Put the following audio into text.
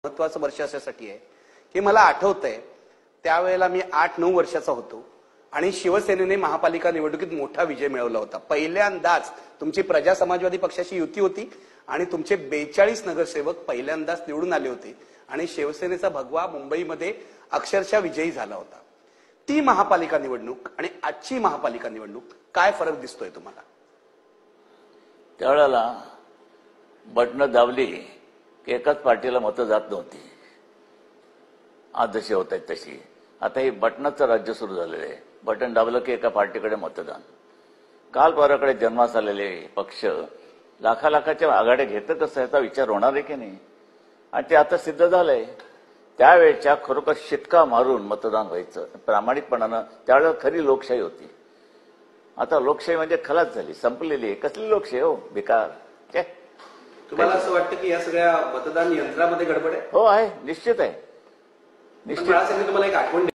महत्वाचं वर्ष अशासाठी आहे की मला आठवतंय त्यावेळेला मी 8-9 वर्षाचा होतो आणि शिवसेनेने महापालिका निवडणुकीत मोठा विजय मिळवला होता। पहिल्यांदाच तुमची प्रजा समाजवादी पक्षाची युती होती आणि तुमचे 42 नगरसेवक पहिल्यांदाच निवडून आले होते आणि शिवसेनेचा भगवा मुंबईमध्ये अक्षरशः विजयी झाला होता। ती महापालिका निवडणूक आणि आजची महापालिका निवडणूक काय फरक दिसतोय तुम्हाला? त्यावेळेला बटन दाबली की एकाच पार्टीला मतं जात नव्हती। आज जशी होत आहेत तशी आता हे बटनाचं राज्य सुरू झालेलं आहे। बटन दाबलं की एका पार्टीकडे मतदान। काल परवाकडे जन्मास आलेले पक्ष लाखाच्या आघाड्या घेतं कसं याचा विचार होणार आहे की नाही, आणि ते आता सिद्ध झालंय। त्यावेळेच्या खरोखर शिटका मारून मतदान व्हायचं प्रामाणिकपणानं, त्यावेळेला खरी लोकशाही होती। आता लोकशाही म्हणजे खलास झाली, संपलेली आहे। कसली लोकशाही हो, बेकार। तुम्हाला असं वाटतं की या सगळ्या मतदान यंत्रामध्ये गडबड आहे? हो आहे, निश्चित आहे, निश्चित। तुम्हाला एक आठवण